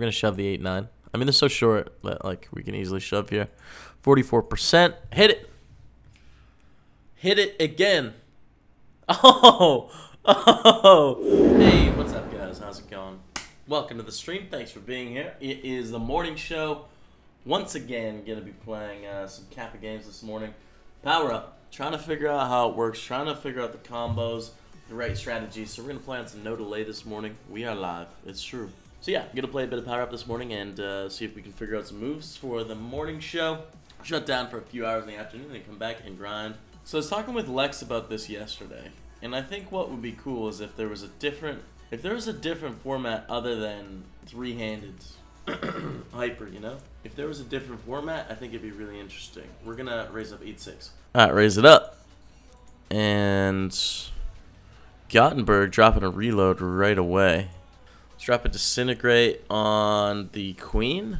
We're gonna shove the 8-9. I mean, they're so short that like we can easily shove here. 44%. Hit it. Hit it again. Oh. Hey, what's up, guys? How's it going? Welcome to the stream. Thanks for being here. It is the morning show. Once again, gonna be playing some Kappa games this morning. Power up. Trying to figure out how it works. Trying to figure out the combos, the right strategies. So we're gonna play on some no delay this morning. We are live. It's true. So yeah, I'm gonna play a bit of Power Up this morning and see if we can figure out some moves for the morning show. Shut down for a few hours in the afternoon, then come back and grind. So I was talking with Lex about this yesterday, and I think what would be cool is if there was a different format other than three-handed hyper, you know? If there was a different format, I think it'd be really interesting. We're gonna raise up 8-6. Alright, raise it up. And Gothenburg dropping a reload right away. Let's drop a Disintegrate on the Queen.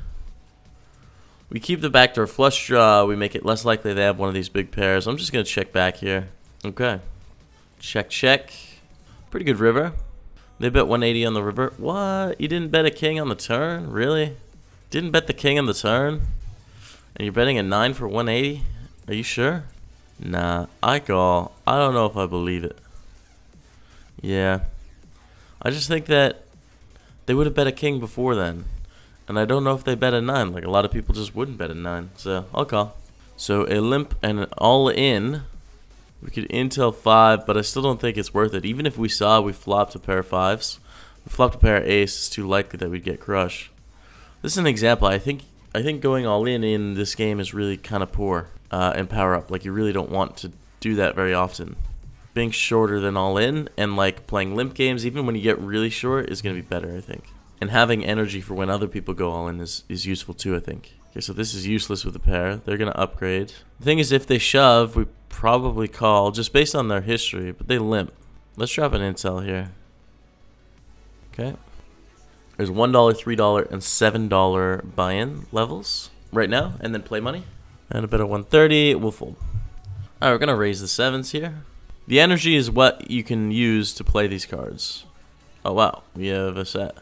We keep the backdoor flush draw. We make it less likely they have one of these big pairs. I'm just going to check back here. Okay. Check, check. Pretty good river. They bet 180 on the river. What? You didn't bet a king on the turn? Really? Didn't bet the king on the turn? And you're betting a 9 for 180? Are you sure? Nah, I call. I don't know if I believe it. Yeah. I just think that they would have bet a king before then. And I don't know if they bet a 9. Like, a lot of people just wouldn't bet a 9. So, I'll call. So, a limp and an all-in. We could intel 5, but I still don't think it's worth it. Even if we saw we flopped a pair of 5s. We flopped a pair of ace, it's too likely that we'd get crushed. This is an example. I think going all-in in this game is really kind of poor. And power up. Like, you really don't want to do that very often. Being shorter than all-in and, like, playing limp games, even when you get really short, is going to be better, I think. And having energy for when other people go all in is useful too, I think. Okay, so this is useless with a pair. They're going to upgrade. The thing is, if they shove, we probably call, just based on their history, but they limp. Let's drop an intel here. Okay. There's $1, $3, and $7 buy-in levels right now, and then play money. And a bit of 130, we'll fold. Alright, we're going to raise the 7s here. The energy is what you can use to play these cards. Oh, wow. We have a set.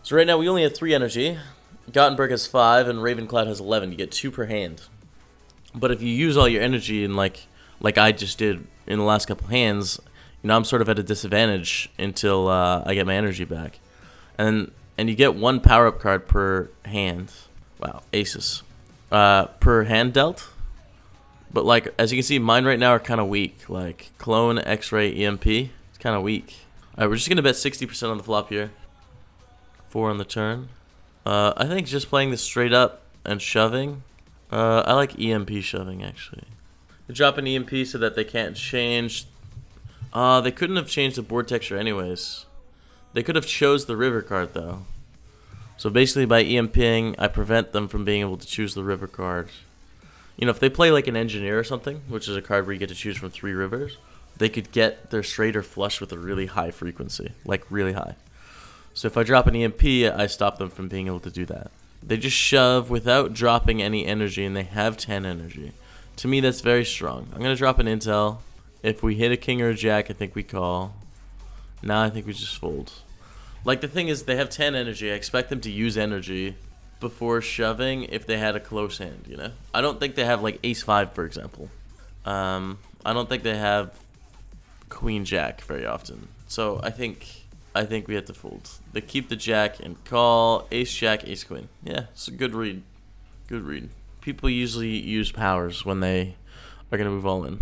So right now we only have 3 energy. Gothenburg has 5 and Ravencloud has 11. You get 2 per hand. But if you use all your energy in like I just did in the last couple hands, you know, I'm sort of at a disadvantage until I get my energy back. And you get 1 power-up card per hand. Wow, aces. Per hand dealt. But like, as you can see, mine right now are kind of weak. Like, Clone, X-Ray, EMP. It's kind of weak. Alright, we're just going to bet 60% on the flop here. 4 on the turn. I think just playing this straight up and shoving. I like EMP shoving, actually. They drop an EMP so that they can't change. They couldn't have changed the board texture anyways. They could have chose the river card, though. So basically, by EMPing, I prevent them from being able to choose the river card. You know, if they play like an engineer or something, which is a card where you get to choose from 3 rivers, they could get their straight or flush with a really high frequency. Like, really high. So if I drop an EMP, I stop them from being able to do that. They just shove without dropping any energy, and they have 10 energy. To me, that's very strong. I'm going to drop an intel. If we hit a king or a jack, I think we call. Now I think we just fold. Like, the thing is, they have 10 energy. I expect them to use energy before shoving if they had a close hand, you know? I don't think they have, like, ace-5, for example. I don't think they have queen-jack very often. So I think we have to fold. They keep the jack and call ace-jack, ace-queen. Yeah, it's a good read. Good read. People usually use powers when they are going to move all in.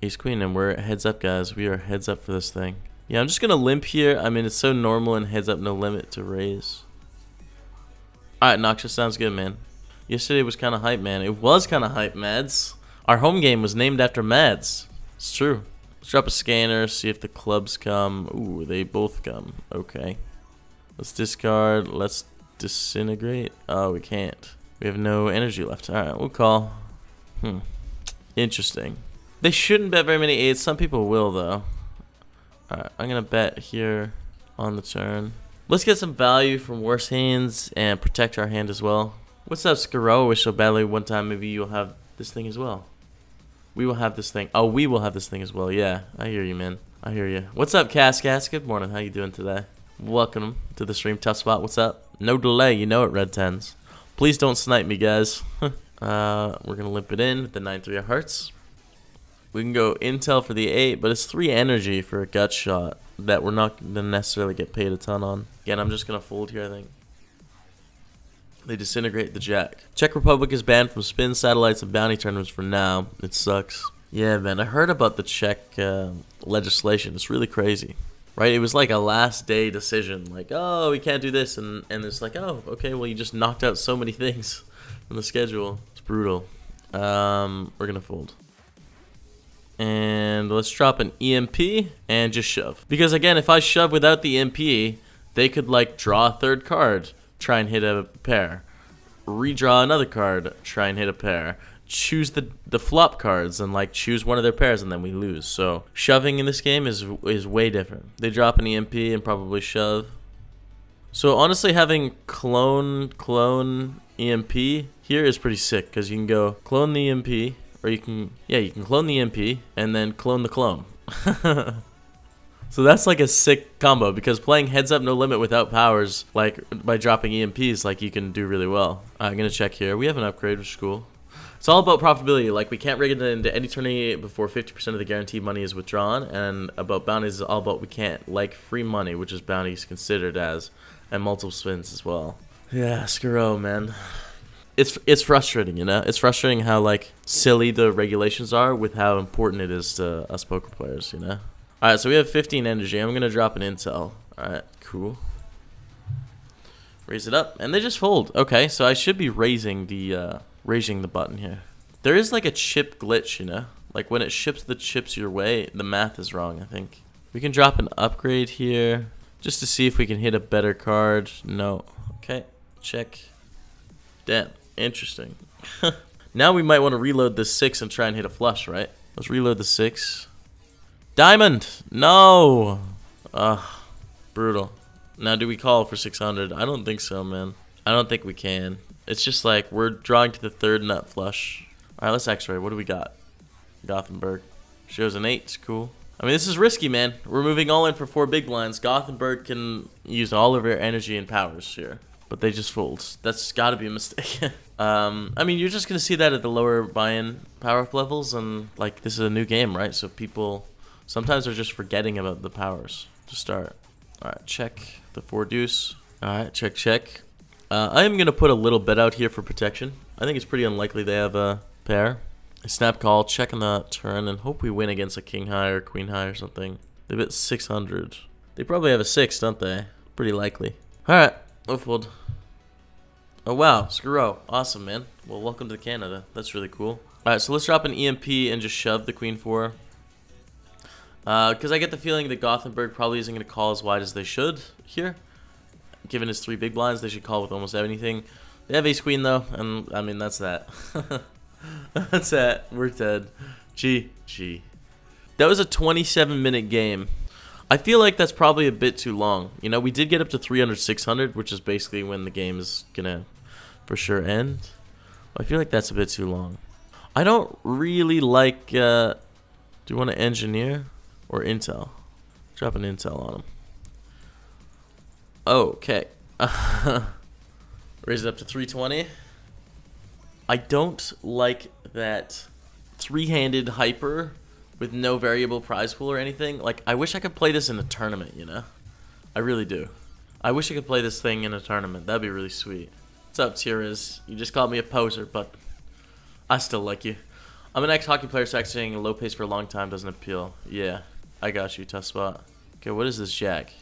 Ace-queen, and we're heads up, guys. We are heads up for this thing. Yeah, I'm just going to limp here. I mean, it's so normal in heads up, no limit to raise. Alright, Noxious sounds good, man. Yesterday was kind of hype, man. It was kind of hype, Mads. Our home game was named after Mads. It's true. Let's drop a scanner, see if the clubs come. Ooh, they both come. Okay. Let's discard. Let's disintegrate. Oh, we can't. We have no energy left. Alright, we'll call. Interesting. They shouldn't bet very many 8s. Some people will, though. Alright, I'm going to bet here on the turn. Let's get some value from worse hands and protect our hand as well. What's up, Skaro? Wish so badly one time maybe you'll have this thing as well. We will have this thing. Oh, we will have this thing as well. Yeah, I hear you, man. I hear you. What's up, Cascas? Good morning. How you doing today? Welcome to the stream. Tough spot. What's up? No delay. You know it, red tens. Please don't snipe me, guys. We're going to limp it in with the 9-3 of hearts. We can go intel for the 8, but it's 3 energy for a gut shot that we're not going to necessarily get paid a ton on. Again, I'm just going to fold here, I think. They disintegrate the jack. Czech Republic is banned from spin, satellites, and bounty tournaments for now. It sucks. Yeah, man, I heard about the Czech legislation. It's really crazy. Right? It was like a last day decision. Like, oh, we can't do this. And it's like, oh, okay, well, you just knocked out so many things from the schedule. It's brutal. We're going to fold. And let's drop an EMP and just shove. Because, again, if I shove without the EMP, they could, like, draw a third card, try and hit a pair. Redraw another card, try and hit a pair. Choose the flop cards and, like, choose one of their pairs, and then we lose. So, shoving in this game is way different. They drop an EMP and probably shove. So, honestly, having clone, EMP here is pretty sick, because you can go clone the EMP, or you can clone the EMP and then clone the clone. So that's like a sick combo, because playing heads up no limit without powers, like by dropping EMPs, like you can do really well. I'm gonna check here. We have an upgrade, which is cool. It's all about profitability. Like, we can't rig it into any tourney before 50% of the guaranteed money is withdrawn. And about bounties is all about we can't like free money, which is bounties considered as, and multiple spins as well. Yeah, screw man. It's frustrating, you know? It's frustrating how, like, silly the regulations are with how important it is to us poker players, you know? Alright, so we have 15 energy. I'm going to drop an intel. Alright, cool. Raise it up. And they just fold. Okay, so I should be raising the button here. There is, like, a chip glitch, you know? Like, when it ships the chips your way, the math is wrong, I think. We can drop an upgrade here just to see if we can hit a better card. No. Okay, check. Damn. Interesting. Now we might want to reload the 6 and try and hit a flush, right? Let's reload the 6. Diamond! No! Ugh. Brutal. Now, do we call for 600? I don't think so, man. I don't think we can. It's just like we're drawing to the 3rd nut flush. Alright, let's x-ray. What do we got? Gothenburg. Shows an 8. Cool. I mean, this is risky, man. We're moving all in for 4 big blinds. Gothenburg can use all of their energy and powers here. But they just fold. That's got to be a mistake. I mean, you're just going to see that at the lower buy-in power up levels. And, like, this is a new game, right? So people sometimes are just forgetting about the powers to start. All right, check the 4 deuce. All right, check. I am going to put a little bet out here for protection. I think it's pretty unlikely they have a pair. I snap call, check on the turn, and hope we win against a king high or queen high or something. They bet 600. They probably have a 6, don't they? Pretty likely. All right. Oh, fold. Oh, wow. Screw. Awesome, man. Well, welcome to Canada. That's really cool. Alright, so let's drop an EMP and just shove the queen 4. Because I get the feeling that Gothenburg probably isn't going to call as wide as they should here. Given his 3 big blinds, they should call with almost anything. They have ace queen, though, and, I mean, that's that. That's that. We're dead. GG. That was a 27-minute game. I feel like that's probably a bit too long. You know, we did get up to 300, 600, which is basically when the game is gonna for sure end. I feel like that's a bit too long. I don't really like, do you want to engineer or intel? Drop an intel on him. Okay. Raise it up to 320. I don't like that 3-handed hyper with no variable prize pool or anything. Like, I wish I could play this in a tournament, you know? I really do. I wish I could play this thing in a tournament. That'd be really sweet. What's up, Tierras? You just called me a poser, but I still like you. I'm an ex-hockey player, so saying low pace for a long time doesn't appeal. Yeah, I got you. Tough spot. Okay, what is this jack?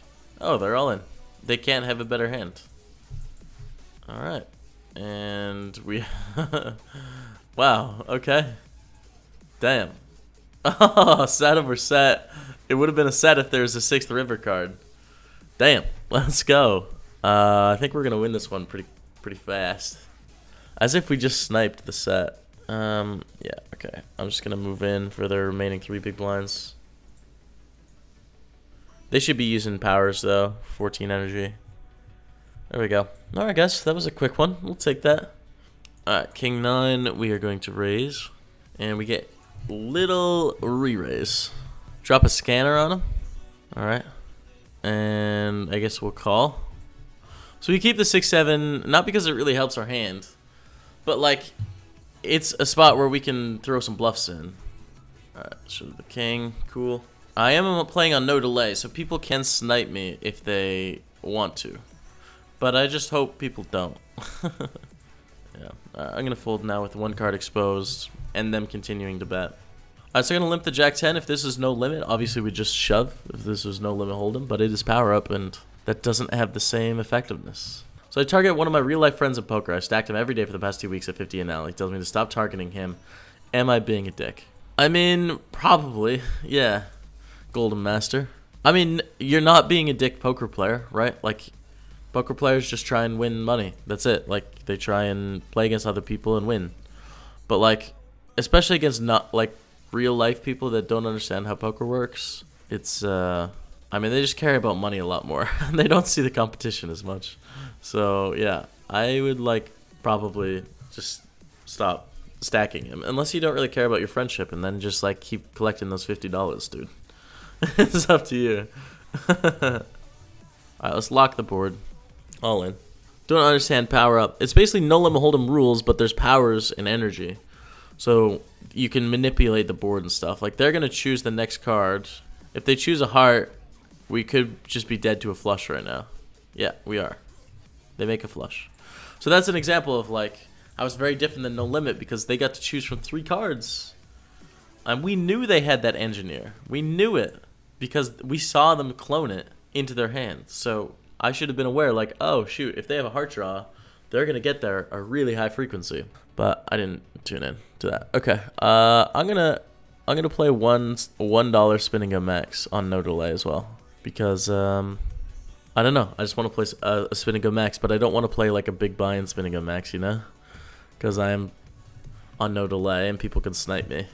Oh, they're all in. They can't have a better hand. Alright. And we... Wow, okay. Damn. Oh, set over set. It would have been a set if there was a 6th river card. Damn. Let's go. I think we're going to win this one pretty fast. As if we just sniped the set. Yeah, okay. I'm just going to move in for the remaining 3 big blinds. They should be using powers, though. 14 energy. There we go. Alright, guys. That was a quick one. We'll take that. Alright, king 9. We are going to raise. And we get little re-raise. Drop a scanner on him. Alright. And I guess we'll call. So we keep the 6-7, not because it really helps our hand, but like it's a spot where we can throw some bluffs in. Alright, show the king. Cool. I am playing on no delay, so people can snipe me if they want to. But I just hope people don't. Yeah. I'm going to fold now with one card exposed and them continuing to bet. Alright, so I'm going to limp the Jack-10 if this is no limit. Obviously, we just shove if this is no limit hold'em, but it is power up, and that doesn't have the same effectiveness. So I target one of my real-life friends in poker. I stacked him every day for the past 2 weeks at 50 and now. He tells me to stop targeting him. Am I being a dick? I mean, probably. Yeah. Golden Master. I mean, you're not being a dick poker player, right? Like, poker players just try and win money. That's it. Like, they try and play against other people and win. But, like, especially against not, like, real-life people that don't understand how poker works, it's, I mean, they just care about money a lot more. They don't see the competition as much. So, yeah, I would, like, probably just stop stacking him. Unless you don't really care about your friendship, and then just, like, keep collecting those $50, dude. It's up to you. Alright, let's lock the board. All in. Don't understand power up. It's basically no limit hold'em rules, but there's powers and energy. So you can manipulate the board and stuff. Like, they're going to choose the next card. If they choose a heart, we could just be dead to a flush right now. Yeah, we are. They make a flush. So that's an example of, like, I was very different than no limit because they got to choose from 3 cards. And we knew they had that engineer. We knew it because we saw them clone it into their hand. So I should have been aware, like, oh, shoot, if they have a heart draw, they're going to get there a really high frequency. But I didn't tune in to that. Okay, I'm gonna play $1 spinning a max on no delay as well because I don't know. I just want to play a spinning a max, but I don't want to play like a big buy-in spinning a max, you know, because I am on no delay and people can snipe me.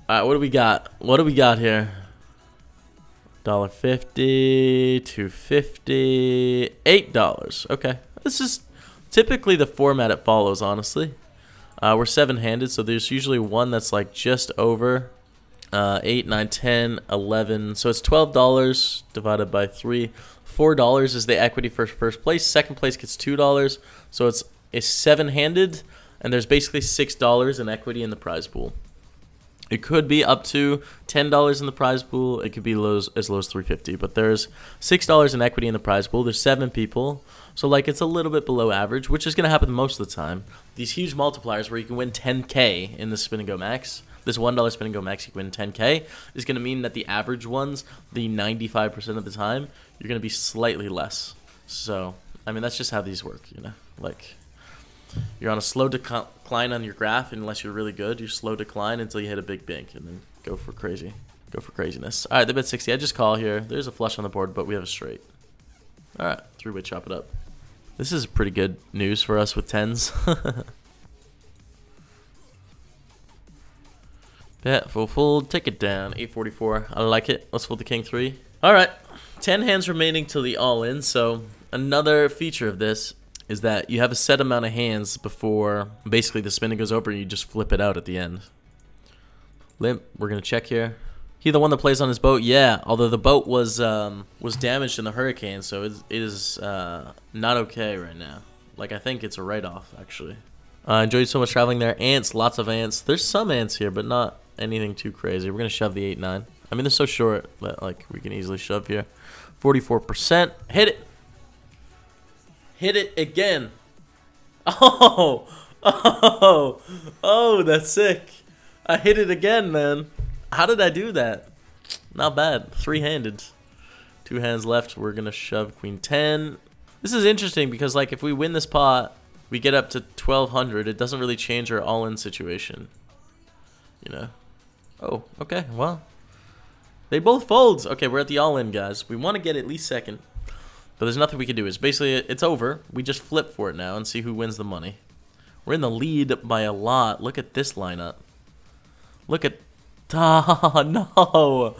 All right, what do we got? What do we got here? $1.50, $2.50, $8. Okay, this is typically the format it follows, honestly. We're 7-handed, so there's usually one that's like just over 8, 9, 10, 11. So it's $12 divided by 3. $4 is the equity for first place. Second place gets $2. So it's 7-handed, and there's basically $6 in equity in the prize pool. It could be up to $10 in the prize pool. It could be as low as $3.50. But there's $6 in equity in the prize pool. There's 7 people. So, like, it's a little bit below average, which is going to happen most of the time. These huge multipliers where you can win 10K in the Spin and Go Max, this $1 Spin and Go Max, you can win 10K, is going to mean that the average ones, the 95% of the time, you're going to be slightly less. So, I mean, that's just how these work, you know? Like, you're on a slow decline on your graph, unless you're really good. You slow decline until you hit a big bank, and then go for crazy. Go for craziness. All right, they bet 60. I just call here. There's a flush on the board, but we have a straight. All right, 3-way chop it up. This is pretty good news for us with 10s. Bet, full fold, take it down. 844. I like it. Let's fold the king 3. All right, 10 hands remaining till the all-in. So another feature of this is that you have a set amount of hands before basically the spinning goes over and you just flip it out at the end. Limp, we're going to check here. He the one that plays on his boat? Yeah, although the boat was damaged in the hurricane, so it is not okay right now. Like, I think it's a write-off, actually. I enjoyed so much traveling there. Ants, lots of ants. There's some ants here, but not anything too crazy. We're going to shove the 8-9. I mean, they're so short that, like, we can easily shove here. 44%. Hit it. Hit it again. Oh, oh, oh, that's sick. I hit it again, man. How did I do that? Not bad. 3-handed. 2 hands left. We're going to shove queen 10. This is interesting because, like, if we win this pot, we get up to 1,200. It doesn't really change our all-in situation. You know? Oh, okay. Well, they both fold. Okay, we're at the all-in, guys. We want to get at least second. But there's nothing we can do. It's basically, it's over. We just flip for it now and see who wins the money. We're in the lead by a lot. Look at this lineup. Look at... Oh, no.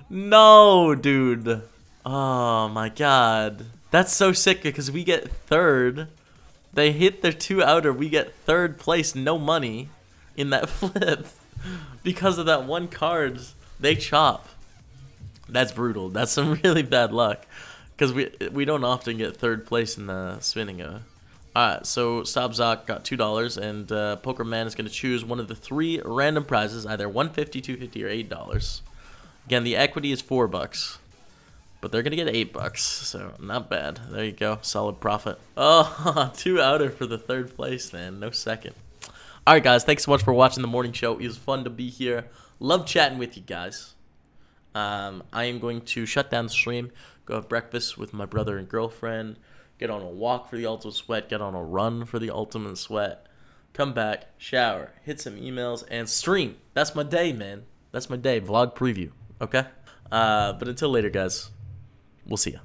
No, dude. Oh, my God. That's so sick because we get third. They hit their 2 outer. We get third place, no money in that flip. Because of that one card, they chop. That's brutal. That's some really bad luck. Because we don't often get third place in the spinning. Alright, so Sabzak got $2, and Poker Man is going to choose one of the 3 random prizes, either $150, $250, or $8. Again, the equity is $4, but they're going to get $8, so not bad. There you go, solid profit. Oh, 2 outer for the 3rd place, man, no second. Alright, guys, thanks so much for watching the morning show. It was fun to be here. Love chatting with you guys. I am going to shut down the stream, go have breakfast with my brother and girlfriend, get on a walk for the ultimate sweat, get on a run for the ultimate sweat, come back, shower, hit some emails, and stream. That's my day, man. That's my day. Vlog preview, okay? But until later, guys, we'll see ya.